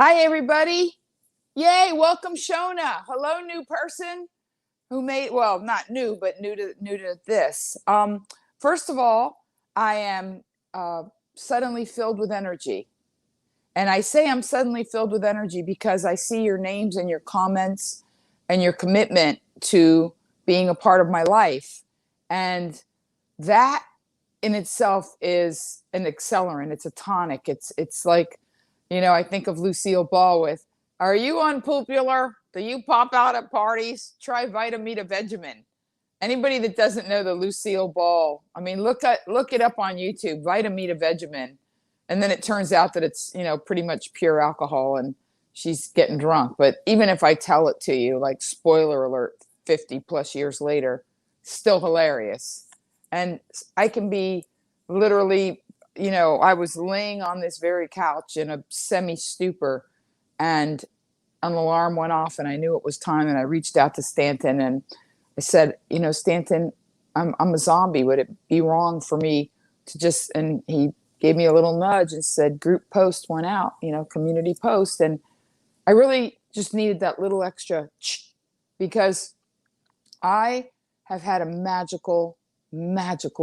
Hi, everybody. Yay, welcome Shona. Hello, new person who made, well, not new, but new to this. First of all, I am suddenly filled with energy. And I say I'm suddenly filled with energy because I see your names and your comments and your commitment to being a part of my life. And that in itself is an accelerant. It's a tonic. It's like, I think of Lucille Ball with, "Are you unpopular? Do you pop out at parties? Try Vitamita Vegemin." Anybody that doesn't know the Lucille Ball, I mean, look it up on YouTube, Vitamita Vegemin, and then it turns out that it's pretty much pure alcohol, and she's getting drunk. But even if I tell it to you, like spoiler alert, 50 plus years later, still hilarious. And I can be literally, I was laying on this very couch in a semi stupor, and an alarm went off, and I knew it was time. And I reached out to Stanton and I said, Stanton, I'm a zombie. Would it be wrong for me to just, and he gave me a little nudge and said, group post went out, community post. And I really just needed that little extra because I have had a magical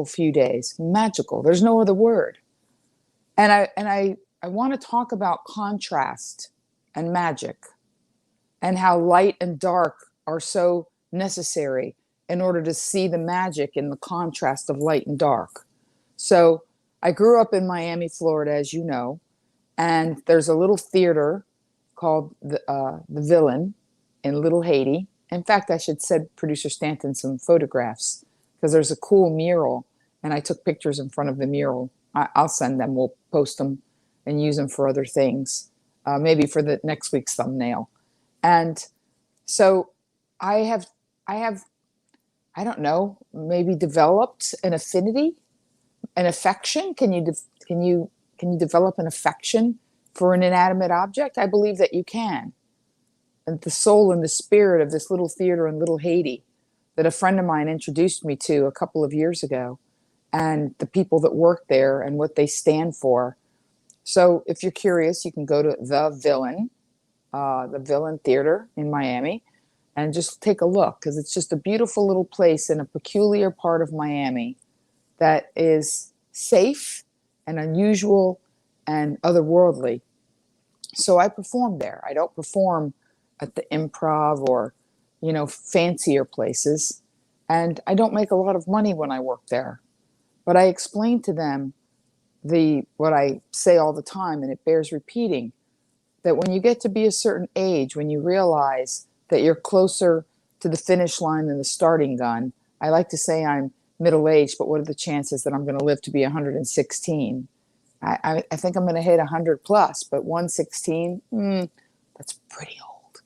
few days. Magical. There's no other word. And I want to talk about contrast and magic and how light and dark are so necessary in order to see the magic in the contrast of light and dark. So I grew up in Miami, Florida, as you know, and there's a little theater called the Villain in Little Haiti. In fact, I should send producer Stanton some photographs because there's a cool mural, and I took pictures in front of the mural. I'll send them. We'll post them and use them for other things, maybe for the next week's thumbnail. And so I don't know, maybe developed an affinity, an affection. Can you develop an affection for an inanimate object? I believe that you can. And the soul and the spirit of this little theater in Little Haiti that a friend of mine introduced me to a couple of years ago, and the people that work there and what they stand for. So if you're curious, you can go to the Villain Theater in Miami, and just take a look, because it's just a beautiful little place in a peculiar part of Miami that is safe and unusual and otherworldly. So I perform there. I don't perform at the Improv or, fancier places. And I don't make a lot of money when I work there. But I explain to them what I say all the time, and it bears repeating, that when you get to be a certain age, when you realize that you're closer to the finish line than the starting gun. I like to say I'm middle-aged, but what are the chances that I'm going to live to be 116? I think I'm going to hit 100 plus, but 116, that's pretty old.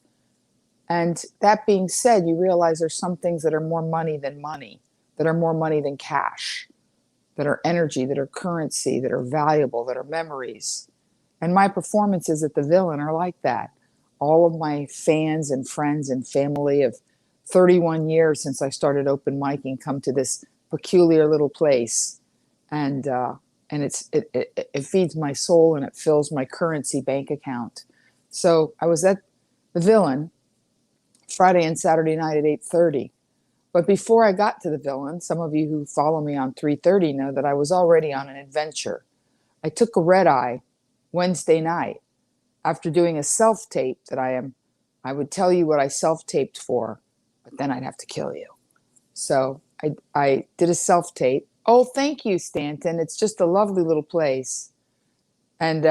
And that being said, you realize there's some things that are more money than money, that are more money than cash, that are energy, that are currency, that are valuable, that are memories. And my performances at the Villain are like that. All of my fans and friends and family of 31 years since I started open micing come to this peculiar little place, and it feeds my soul and it fills my currency bank account. So I was at the Villain Friday and Saturday night at 8:30. But before I got to the Villain, some of you who follow me on 330 know that I was already on an adventure. I took a red eye Wednesday night after doing a self-tape that I would tell you what I self-taped for, but then I'd have to kill you. So I did a self-tape. Oh, thank you, Stanton. It's just a lovely little place. And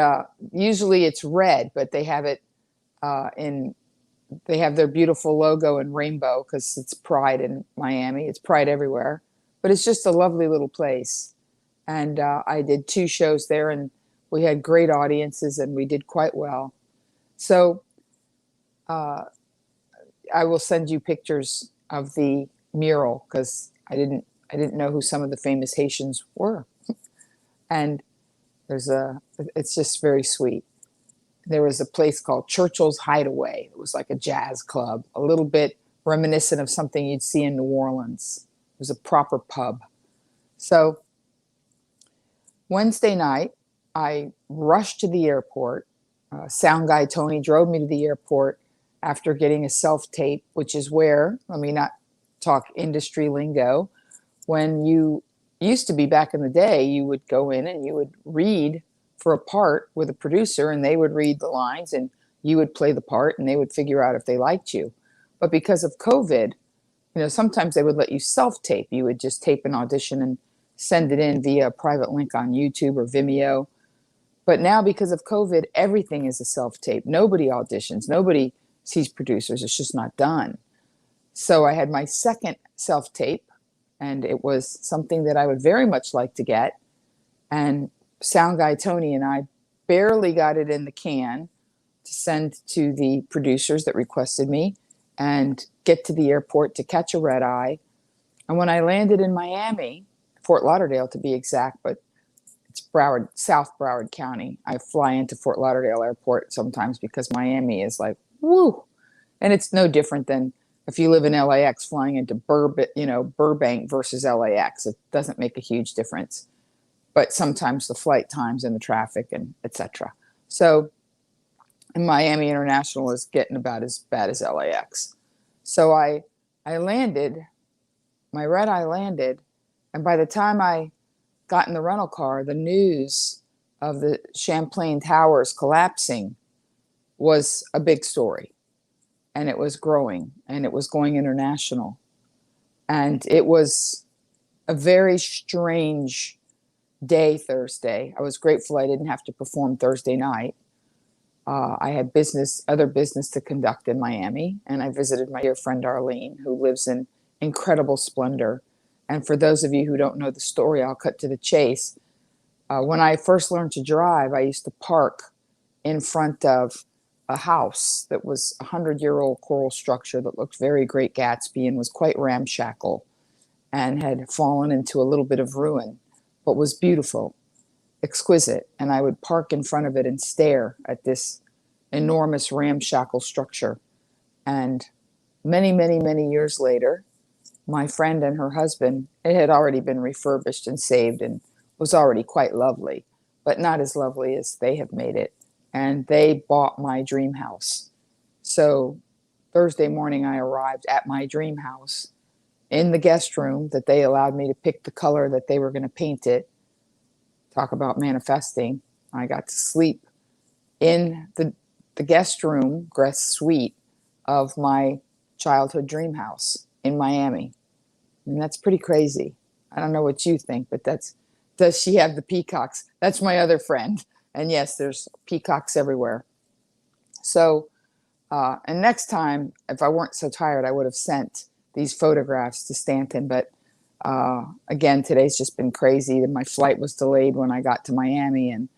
usually it's red, but they have it they have their beautiful logo in rainbow because it's Pride in Miami. It's Pride everywhere. But it's just a lovely little place. And I did 2 shows there, and we had great audiences, and we did quite well. So I will send you pictures of the mural because I didn't know who some of the famous Haitians were. And it's just very sweet. There was a place called Churchill's Hideaway. It was like a jazz club, a little bit reminiscent of something you'd see in New Orleans. It was a proper pub. So Wednesday night, I rushed to the airport sound guy Tony drove me to the airport after getting a self-tape, which is where, let me not talk industry lingo, when you used to be back in the day, you would go in and you would read for a part with a producer, and they would read the lines and you would play the part and they would figure out if they liked you. But because of COVID, sometimes they would let you self-tape. You would just tape an audition and send it in via a private link on YouTube or Vimeo. But now, because of COVID, everything is a self-tape. Nobody auditions. Nobody sees producers. It's just not done. So I had my second self-tape, and it was something that I would very much like to get. And sound guy Tony and I barely got it in the can to send to the producers that requested me and get to the airport to catch a red eye. And when I landed in Miami, Fort Lauderdale to be exact, but it's Broward, South Broward County. I fly into Fort Lauderdale Airport sometimes because Miami is like, woo. And it's no different than if you live in LAX flying into Burbank versus LAX. It doesn't make a huge difference. But sometimes the flight times and the traffic and etc. So and Miami International is getting about as bad as LAX. So I landed, my red eye landed, and by the time I got in the rental car, the news of the Champlain Towers collapsing was a big story. And it was growing, and it was going international. And it was a very strange day Thursday. I was grateful I didn't have to perform Thursday night. I had other business to conduct in Miami, and I visited my dear friend Arlene, who lives in incredible splendor. And for those of you who don't know the story, I'll cut to the chase. When I first learned to drive, I used to park in front of a house that was a 100-year-old coral structure that looked very Great Gatsby and was quite ramshackle and had fallen into a little bit of ruin, but was beautiful, exquisite. And I would park in front of it and stare at this enormous ramshackle structure. And many, many, many years later, my friend and her husband, it had already been refurbished and saved and was already quite lovely, but not as lovely as they have made it. And they bought my dream house. So Thursday morning, I arrived at my dream house in the guest room that they allowed me to pick the color that they were going to paint it. Talk about manifesting. I got to sleep in the guest room, guest suite of my childhood dream house in Miami. And that's pretty crazy. I don't know what you think, but does she have the peacocks? That's my other friend. And yes, there's peacocks everywhere. So, and next time, if I weren't so tired, I would have sent these photographs to Stanton. But again, today's just been crazy. My flight was delayed when I got to Miami and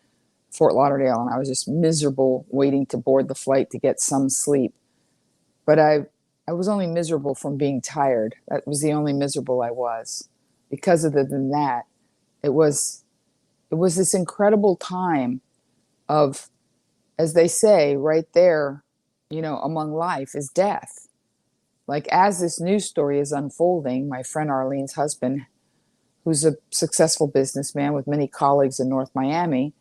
Fort Lauderdale, and I was just miserable waiting to board the flight to get some sleep. But I was only miserable from being tired. That was the only miserable I was. Because other than that, it was this incredible time of, as they say, right there, among life is death. Like, as this news story is unfolding, my friend Arlene's husband, who's a successful businessman with many colleagues in North Miami,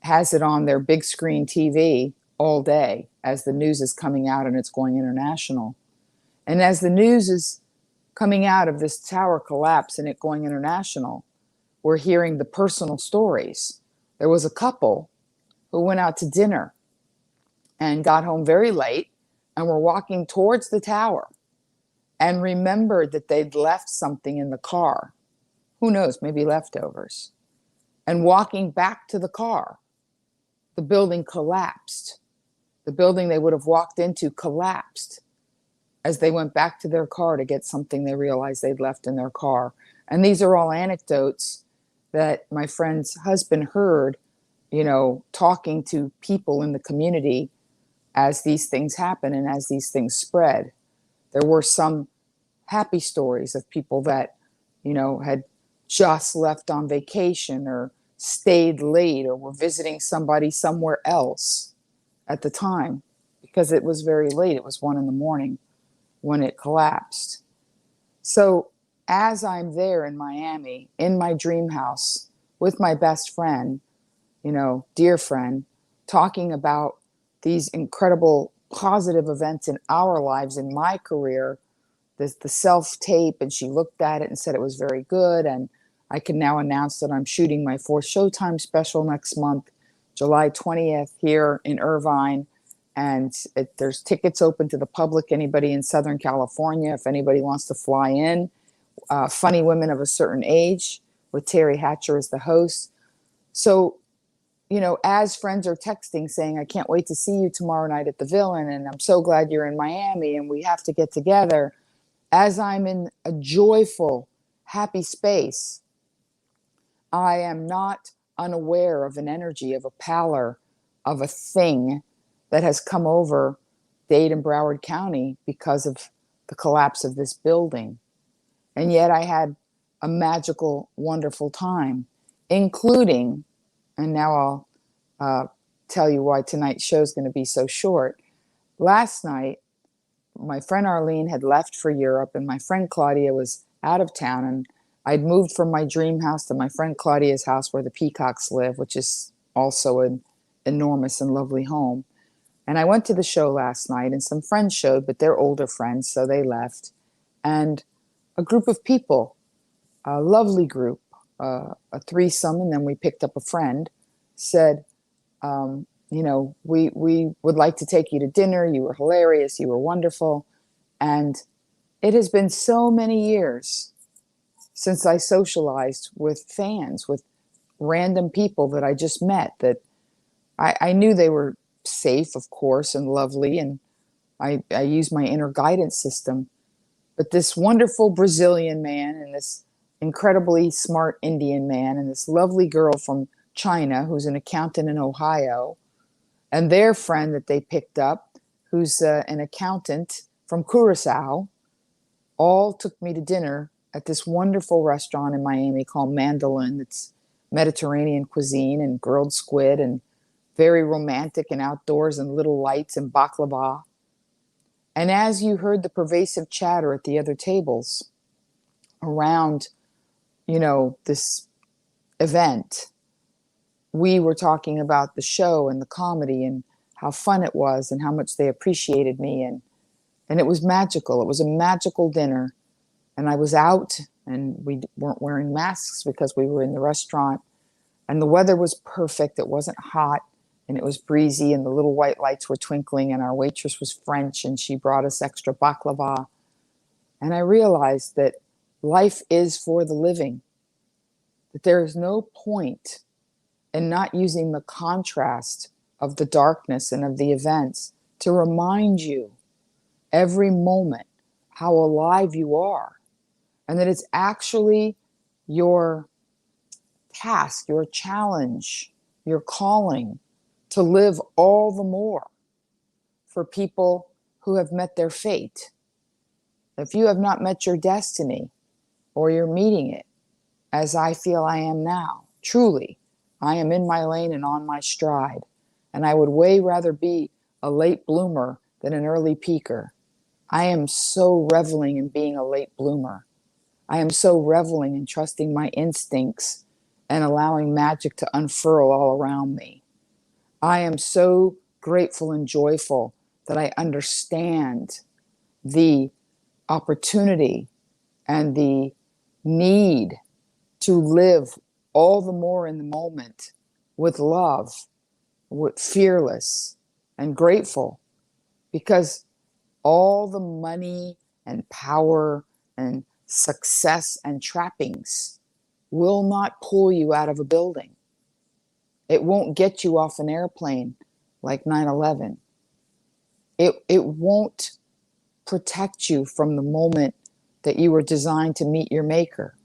has it on their big screen TV all day as the news is coming out and it's going international. And as the news is coming out of this tower collapse and it going international, we're hearing the personal stories. There was a couple who went out to dinner and got home very late and were walking towards the tower and remembered that they'd left something in the car. Who knows, maybe leftovers. And walking back to the car, the building collapsed. The building they would have walked into collapsed as they went back to their car to get something they realized they'd left in their car. And these are all anecdotes that my friend's husband heard, talking to people in the community as these things happen and as these things spread. There were some happy stories of people that, had just left on vacation or stayed late or were visiting somebody somewhere else at the time because it was very late. It was 1 a.m. when it collapsed. So as I'm there in Miami, in my dream house with my best friend, dear friend, talking about these incredible positive events in our lives, in my career, the self-tape, and she looked at it and said it was very good. And I can now announce that I'm shooting my 4th Showtime special next month, July 20th, here in Irvine. And there's tickets open to the public, anybody in Southern California, if anybody wants to fly in. Funny Women of a Certain Age with Terry Hatcher as the host. So, as friends are texting saying, I can't wait to see you tomorrow night at the Villain, and I'm so glad you're in Miami, and we have to get together. As I'm in a joyful, happy space, I am not unaware of an energy, of a pallor, of a thing that has come over Dade and Broward County because of the collapse of this building. And yet I had a magical, wonderful time, including, and now I'll tell you why tonight's show is going to be so short. Last night, my friend Arlene had left for Europe, and my friend Claudia was out of town, and I'd moved from my dream house to my friend Claudia's house where the peacocks live, which is also an enormous and lovely home. And I went to the show last night, and some friends showed, but they're older friends, so they left. And a group of people, a lovely group, a threesome, and then we picked up a friend, said, we would like to take you to dinner. You were hilarious. You were wonderful. And it has been so many years since I socialized with fans, with random people that I just met, that I knew they were safe, of course, and lovely. And I used my inner guidance system. But this wonderful Brazilian man and this incredibly smart Indian man and this lovely girl from China who's an accountant in Ohio, and their friend that they picked up who's an accountant from Curacao, all took me to dinner at this wonderful restaurant in Miami called Mandolin. It's Mediterranean cuisine and grilled squid and very romantic and outdoors and little lights and baklava. And as you heard the pervasive chatter at the other tables around, this event, we were talking about the show and the comedy and how fun it was and how much they appreciated me. And it was magical. It was a magical dinner. And I was out, and we weren't wearing masks because we were in the restaurant. And the weather was perfect. It wasn't hot, and it was breezy, and the little white lights were twinkling, and our waitress was French, and she brought us extra baklava. And I realized that life is for the living, that there is no point in not using the contrast of the darkness and of the events to remind you every moment how alive you are, and that it's actually your task, your challenge, your calling to live all the more for people who have met their fate. If you have not met your destiny, or you're meeting it, as I feel I am now, truly, I am in my lane and on my stride, and I would way rather be a late bloomer than an early peaker. I am so reveling in being a late bloomer. I am so reveling in trusting my instincts and allowing magic to unfurl all around me. I am so grateful and joyful that I understand the opportunity and the need to live all the more in the moment with love, with fearless and grateful, because all the money and power and success and trappings will not pull you out of a building. It won't get you off an airplane like 9/11. It won't protect you from the moment that you were designed to meet your maker.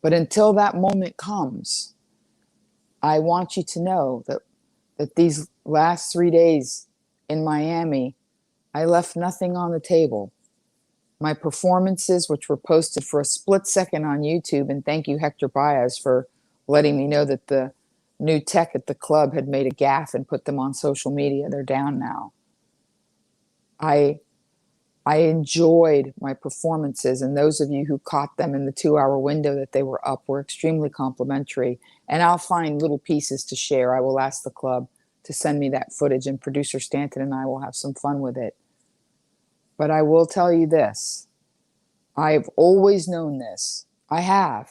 But until that moment comes, I want you to know that these last 3 days in Miami, I left nothing on the table. My performances, which were posted for a split second on YouTube, and thank you, Hector Baez, for letting me know that the new tech at the club had made a gaffe and put them on social media. They're down now. I enjoyed my performances, and those of you who caught them in the 2-hour window that they were up were extremely complimentary. And I'll find little pieces to share. I will ask the club to send me that footage, and producer Stanton and I will have some fun with it. But I will tell you this. I've always known this. I have.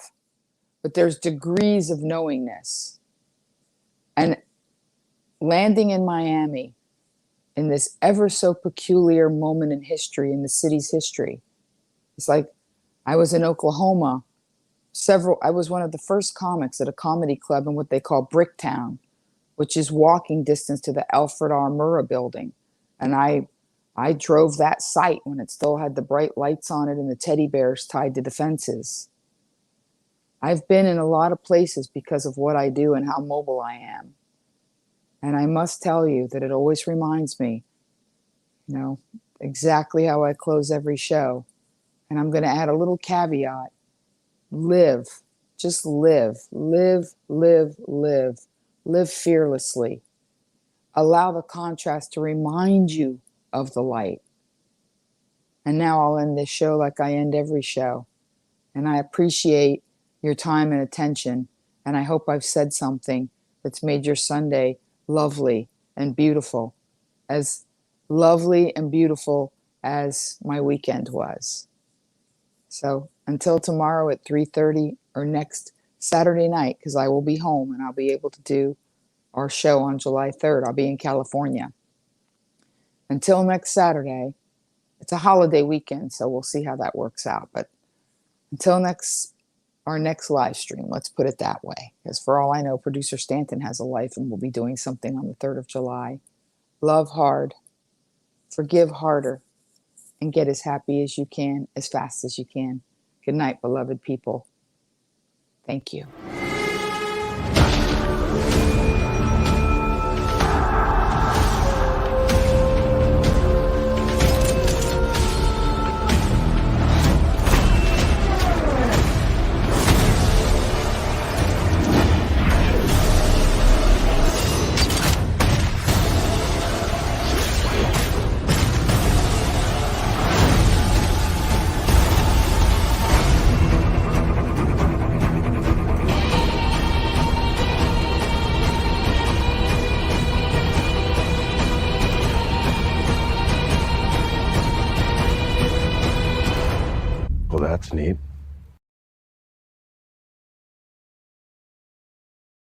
But there's degrees of knowing this. And landing in Miami in this ever so peculiar moment in history, in the city's history. It's like I was in Oklahoma. I was one of the first comics at a comedy club in what they call Bricktown, which is walking distance to the Alfred R. Murrah building. And I drove that site when it still had the bright lights on it and the teddy bears tied to the fences. I've been in a lot of places because of what I do and how mobile I am. And I must tell you that it always reminds me, you know, exactly how I close every show. And I'm going to add a little caveat. Live. Just live. Live, live, live. Live fearlessly. Allow the contrast to remind you of the light. And now I'll end this show like I end every show. And I appreciate your time and attention. And I hope I've said something that's made your Sunday lovely and beautiful. As lovely and beautiful as my weekend was. So until tomorrow at 3:30 or next Saturday night, because I will be home and I'll be able to do our show on July 3rd. I'll be in California. Until next Saturday, it's a holiday weekend, so we'll see how that works out. But until our next live stream, let's put it that way. Because for all I know, producer Stanton has a life and will be doing something on the 3rd of July. Love hard, forgive harder, and get as happy as you can, as fast as you can. Good night, beloved people. Thank you. Well, that's neat.